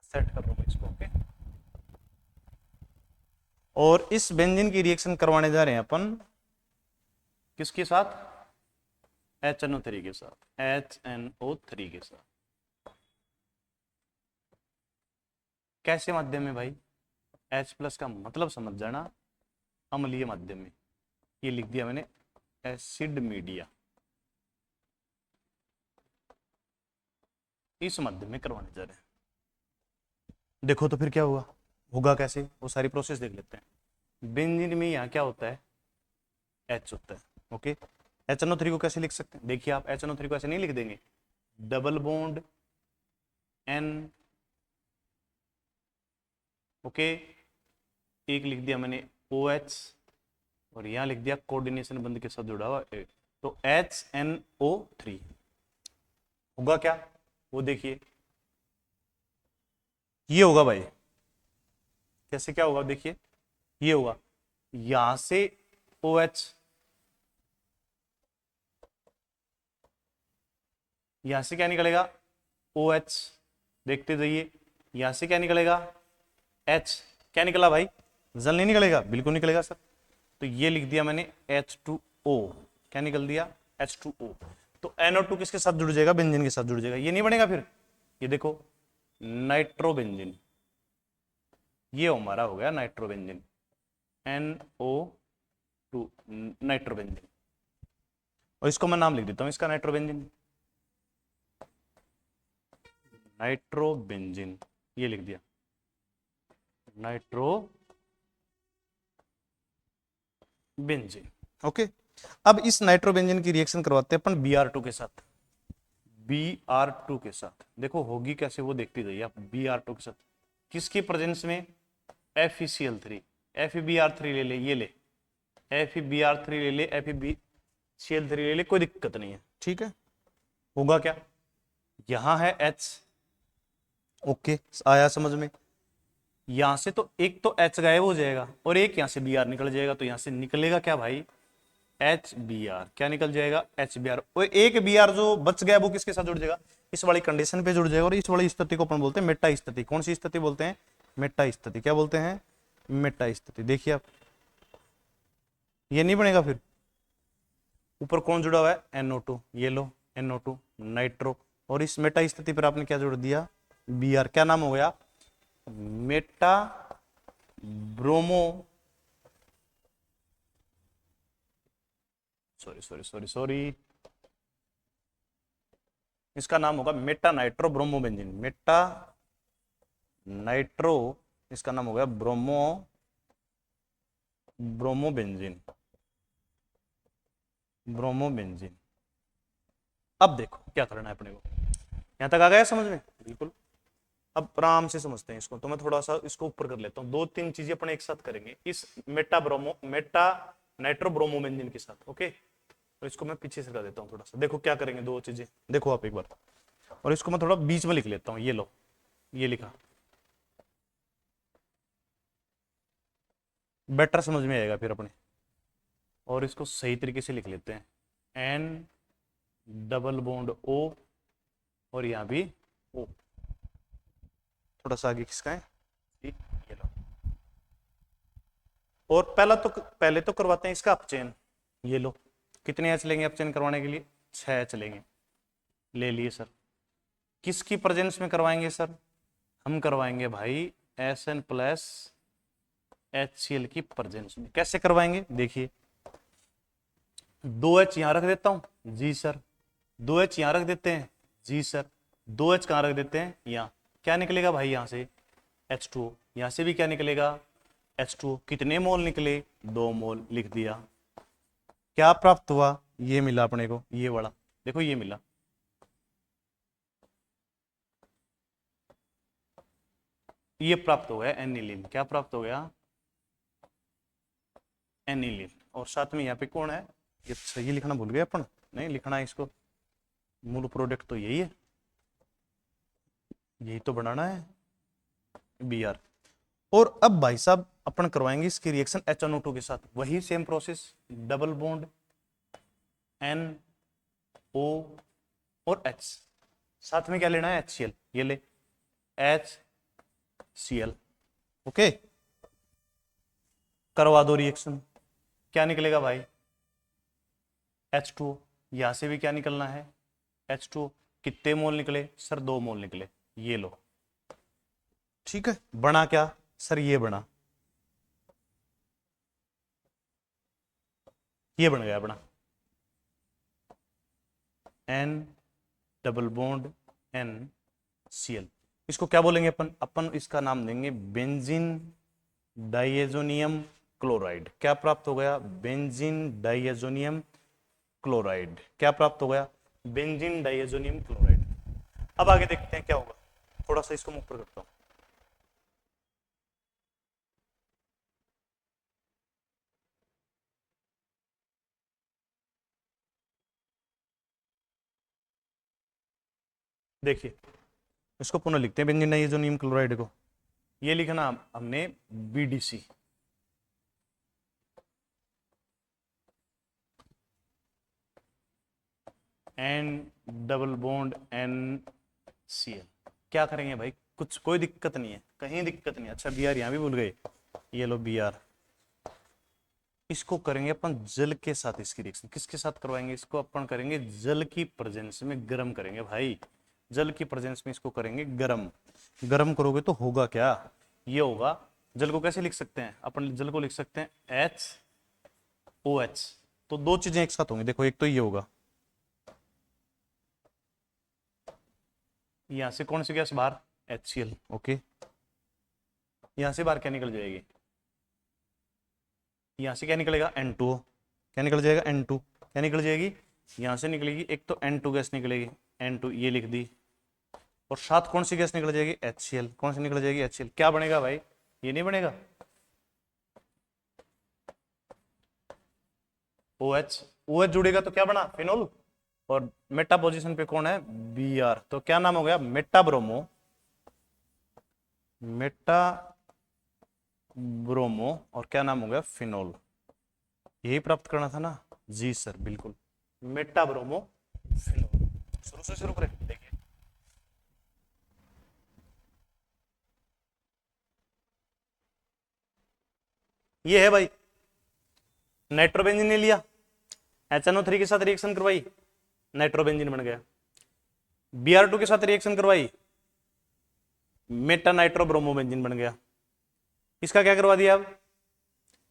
सेट कर लूंगा इसको, ओके। और इस बेंजीन की रिएक्शन करवाने जा रहे हैं अपन किसके साथ, HNO3 के साथ, HNO3 के साथ। कैसे माध्यम में भाई, H+ का मतलब समझ जाना, अम्लीय माध्यम में। ये लिख दिया मैंने एसिड मीडिया, इस माध्यम में करवाने जा रहे हैं। देखो तो फिर क्या हुआ, होगा कैसे, वो सारी प्रोसेस देख लेते हैं। बेंजीन में यहाँ क्या होता है, H होता है, ओके। HNO3 को कैसे लिख सकते हैं, देखिए आप HNO3 को ऐसे नहीं लिख देंगे, डबल बॉन्ड N, ओके, एक लिख दिया मैंने OH, और यहां लिख दिया कोऑर्डिनेशन बंद के साथ जुड़ा हुआ ए, तो HNO3 होगा क्या, वो देखिए ये होगा भाई। कैसे क्या होगा, देखिए ये होगा, यहां से OH, यहां से क्या निकलेगा OH, देखते जाइए, यहां से क्या निकलेगा H, क्या निकला भाई, जल नहीं निकलेगा, बिल्कुल निकलेगा सर। तो ये लिख दिया मैंने H2O, क्या निकल दिया H2O। तो NO2 किसके साथ जुड़ जाएगा, बेंजीन के साथ जुड़ जाएगा, ये नहीं बनेगा फिर, ये देखो नाइट्रोबेंजीन, ये हमारा हो गया नाइट्रोबेंजीन, NO2 नाइट्रोबेंजीन। और इसको मैं नाम लिख देता हूं इसका नाइट्रोबेंजीन, नाइट्रोबेंजीन, ये लिख दिया नाइट्रोबेंजीन, ओके। अब इस नाइट्रोबेंजीन की रिएक्शन करवाते हैं अपन Br2 के साथ, Br2 के साथ। देखो होगी कैसे वो देखते जाइए आप, Br2 के साथ किसकी प्रेजेंस में, FeCl3, FeBr3 ले ले, ये ले FeBr3 ले ले, Cl3 ले ले, कोई दिक्कत नहीं है, ठीक है। होगा क्या, यहां है H, ओके आया समझ में। यहां से तो एक तो H गायब हो जाएगा और एक यहां से Br निकल जाएगा, तो यहां से निकलेगा क्या भाई, HBr। क्या निकल जाएगा, HBr। और एक Br जो बच गया वो किसके साथ जुड़ जाएगा, इस वाली कंडीशन पे जुड़ जाएगा। और इस वाली स्थिति को अपन बोलते हैं मेटा स्थिति। कौन सी स्थिति बोलते हैं, मेटा स्थिति। क्या बोलते हैं, मेटा स्थिति। देखिए आप, ये नहीं बनेगा फिर, ऊपर कौन जुड़ा हुआ है, NO2, ये लो NO2 नाइट्रो, और इस मेटा स्थिति पर आपने क्या जोड़ दिया, Br। क्या नाम हो गया, मेटा ब्रोमो, सॉरी, इसका नाम होगा Meta nitro bromobenzene. Meta nitro, इसका नाम हो गया ब्रोमोबेंजीन। अब देखो क्या करना है अपने को, यहां तक आ गया समझ में, बिल्कुल। अब आराम से समझते हैं इसको, तो मैं थोड़ा सा इसको ऊपर कर लेता हूं। दो तीन चीजें अपन एक साथ करेंगे इस मेटा नाइट्रो ब्रोमोबेंजीन के साथ, ओके। और इसको मैं पीछे से कर देता हूँ थोड़ा सा। देखो क्या करेंगे, दो चीजें देखो आप एक बार, और इसको मैं थोड़ा बीच में लिख लेता हूँ। ये लो, ये लिखा, बेटर समझ में आएगा फिर अपने। और इसको सही तरीके से लिख लेते हैं, N डबल बॉन्ड O, और यहां भी O। थोड़ा सा आगे किसका है, ये लो। और पहले तो करवाते हैं इसका अपचयन। ये लो, कितने H लेंगे अपचयन करवाने के लिए, 6 H लेंगे। ले लिए सर। किसकी प्रेजेंस में करवाएंगे सर, हम करवाएंगे भाई SN प्लस HCl की प्रेजेंस में। कैसे करवाएंगे, देखिए 2H यहां रख देता हूं, जी सर। 2H यहां रख देते हैं, जी सर। 2H कहां रख देते हैं, यहां। क्या निकलेगा भाई यहां से, H2O। यहां से भी क्या निकलेगा, H2O। कितने मोल निकले, 2 मोल लिख दिया। क्या प्राप्त हुआ, ये मिला अपने को, ये वाला देखो, ये मिला। ये प्राप्त हो गया एनिलीन। क्या प्राप्त हो गया, एनिलीन। और साथ में यहाँ पे कौन है, ये सही लिखना भूल गए अपन, नहीं लिखना है इसको। मूल प्रोडक्ट तो यही है, यही तो बनाना है, Br। और अब भाई साहब अपन करवाएंगे इसकी रिएक्शन HNO2 के साथ, वही same process, double bond NO और H। साथ में क्या लेना है, HCl। ये ले HCl, ओके। करवा दो रिएक्शन। क्या निकलेगा भाई, H2O। यहां से भी क्या निकलना है, H2O। कितने मोल निकले सर, 2 मोल निकले। ये लो, ठीक है। बना क्या सर, ये बना, ये बन गया अपना N डबल बॉन्ड NCl। इसको क्या बोलेंगे अपन इसका नाम देंगे बेंजीन डाइएजोनियम क्लोराइड। क्या प्राप्त हो गया, बेंजीन डाइएजोनियम क्लोराइड। क्या प्राप्त हो गया, बेंजीन डाइएजोनियम क्लोराइड। अब आगे देखते हैं क्या होगा, थोड़ा सा इसको मैं ऊपर करता हूं। देखिए इसको पुनः लिखते हैं, बेंजीन डाइएजोनियम क्लोराइड को। ये लिखना हमने BDC, N double bond NCl। क्या करेंगे भाई, कुछ कोई दिक्कत नहीं है, कहीं दिक्कत नहीं है। अच्छा Br यहां भी भूल गए, ये लो Br। इसको करेंगे अपन जल के साथ, इसकी रिएक्शन किसके साथ करवाएंगे, इसको अपन करेंगे जल की प्रेजेंस में, गर्म करेंगे भाई। जल की प्रेजेंस में इसको करेंगे गर्म। गर्म करोगे तो होगा क्या, ये होगा। जल को कैसे लिख सकते हैं अपन, जल को लिख सकते हैं HOH। तो दो चीजें एक साथ होंगी, देखो एक तो ये होगा, यहां से कौन सी गैस बाहर, HCl, ओके। यहां से बाहर क्या निकल जाएगी, यहां से क्या निकलेगा, N2O। क्या निकल जाएगा, N2। क्या निकल जाएगी, यहां से निकलेगी एक तो N2 गैस निकलेगी, N2 ये लिख दी। और साथ कौन सी गैस निकल जाएगी, HCl। कौन सी निकल जाएगी, HCl। क्या बनेगा भाई, ये नहीं बनेगा, OH OH जुड़ेगा तो क्या बना, फिनोल, और मेटा पोजीशन पे कौन है, Br, तो क्या नाम हो गया, मेटा ब्रोमो, मेटा ब्रोमो, और क्या नाम हो गया, फिनोल। यही प्राप्त करना था ना, जी सर बिल्कुल, मेटा ब्रोमो फिनोल। शुरू से शुरू करें, देखिए ये है भाई, नाइट्रोबेंजीन ले लिया, HNO3 के साथ रिएक्शन करवाई, नाइट्रोबेंजीन बन गया। Br2 के साथ रिएक्शन करवाई, मेटा नाइट्रोब्रोमोबेंजीन बन गया। इसका क्या करवा दिया अब,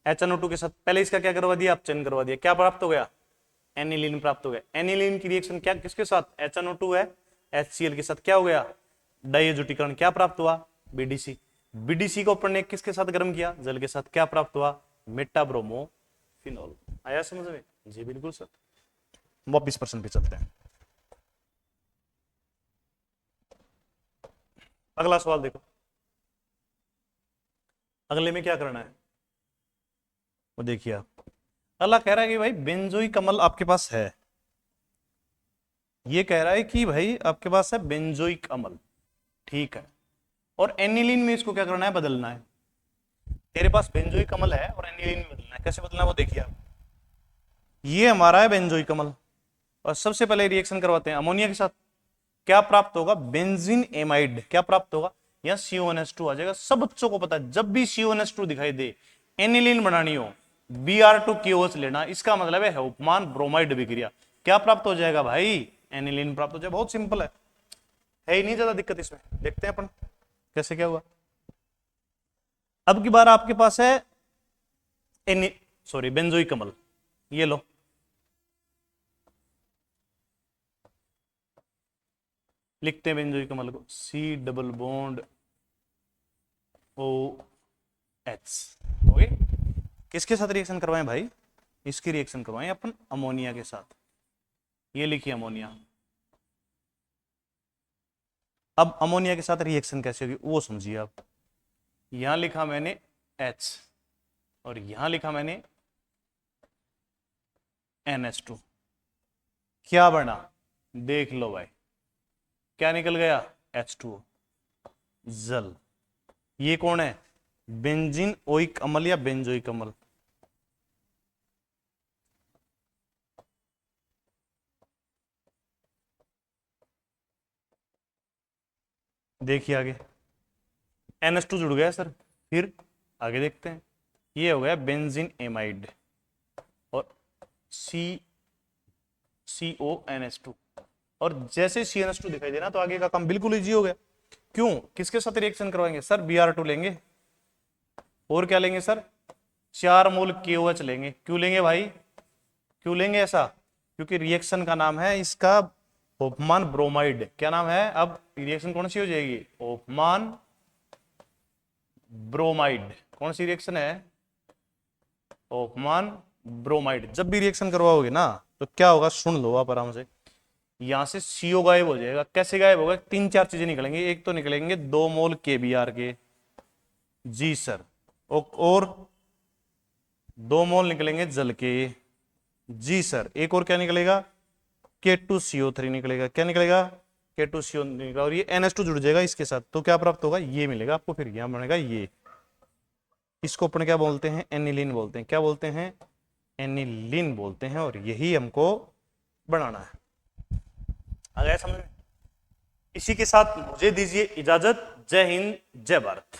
HNO2 के साथ, पहले इसका क्या करवा दिया, अब चयन करवा दिया, क्या प्राप्त हो गया, एनिलीन प्राप्त हो गया। एनिलीन की रिएक्शन क्या किसके साथ, HNO2 है, HCl के साथ क्या हो गया, डाइएजुटीकरण, क्या प्राप्त हुआ, BDC। BDC को अपन ने किसके साथ गर्म किया, जल के साथ, क्या प्राप्त हुआ, मेटाब्रोमोफिनॉल। आया समझ में, जी बिल्कुल सर। वापिस प्रश्न पे चलते हैं। अगला सवाल देखो, अगले में क्या करना है वो देखिए आप। अगला कह रहा है कि भाई बेंजोइक अम्ल आपके पास है, ये कह रहा है कि भाई आपके पास है बेंजोइक अम्ल, ठीक है, और एनिलीन में इसको क्या करना है, बदलना है। तेरे पास बेंजोइक अम्ल है और एनिलीन में बदलना है, कैसे बदलना है वो देखिए आप। ये हमारा है बेंजोइक अम्ल, और सबसे पहले रिएक्शन करवाते हैं अमोनिया के साथ, क्या प्राप्त होगा, बेंजीन एमाइड, क्या प्राप्त होगा, यहां CO2 आ जाएगा। सब बच्चों को पता है जब भी CO2 दिखाई दे, एनिलीन बनानी हो, Br2KOH लेना, इसका मतलब है होपमान ब्रोमाइड अभिक्रिया, क्या प्राप्त हो जाएगा भाई, एनिलीन प्राप्त हो जाएगा। बहुत सिंपल है ही नहीं ज्यादा दिक्कत इसमें। देखते हैं अपन कैसे क्या हुआ। अब की बार आपके पास है बेंजोइक अम्ल, ये लो, लिखते हैं बेंजोइक अम्ल को, C double bond OH, okay. किसके साथ रिएक्शन करवाएं भाई, इसकी रिएक्शन करवाएं अपन अमोनिया के साथ, ये लिखिए अमोनिया। अब अमोनिया के साथ रिएक्शन कैसे होगी वो समझिए आप। यहां लिखा मैंने H और यहां लिखा मैंने NH2, क्या बना देख लो भाई, क्या निकल गया, H2O, जल। ये कौन है, बेंजीन ओइक अम्ल या बेंजोइक अम्ल, देखिए आगे NH2 जुड़ गया सर, फिर आगे देखते हैं, ये हो गया बेंजीन एमाइड और CONH2, और जैसे CNH2 दिखाई देना तो आगे का काम बिल्कुल इजी हो गया। क्यों, किसके साथ रिएक्शन करवाएंगे सर, Br2 लेंगे, और क्या लेंगे सर, 4 मोल KOH लेंगे। क्यों लेंगे भाई, क्यों लेंगे ऐसा, क्योंकि रिएक्शन का नाम है इसका होफमान ब्रोमाइड, क्या नाम है, अब रिएक्शन कौन सी हो जाएगी, होफमान ब्रोमाइड, कौन सी रिएक्शन है, होफमान ब्रोमाइड। जब भी रिएक्शन करवाओगे ना तो क्या होगा, सुन लो आप आराम से, यहां से CO गायब हो जाएगा। कैसे गायब होगा, 3-4 चीजें निकलेंगी, एक तो निकलेंगे 2 मोल KBr के, जी सर, और 2 मोल निकलेंगे जल के, जी सर, एक और क्या निकलेगा, K2CO3 निकलेगा, क्या निकलेगा, K2CO निकलेगा, और ये NH2 जुड़ जाएगा इसके साथ, तो क्या प्राप्त होगा, ये मिलेगा आपको, फिर यहां बनेगा ये, इसको अपन क्या बोलते हैं, एनिलीन बोलते हैं, क्या बोलते हैं, एनिलीन बोलते हैं, और यही हमको बनाना है। आ गया समझ में। इसी के साथ मुझे दीजिए इजाजत, जय हिंद जय भारत।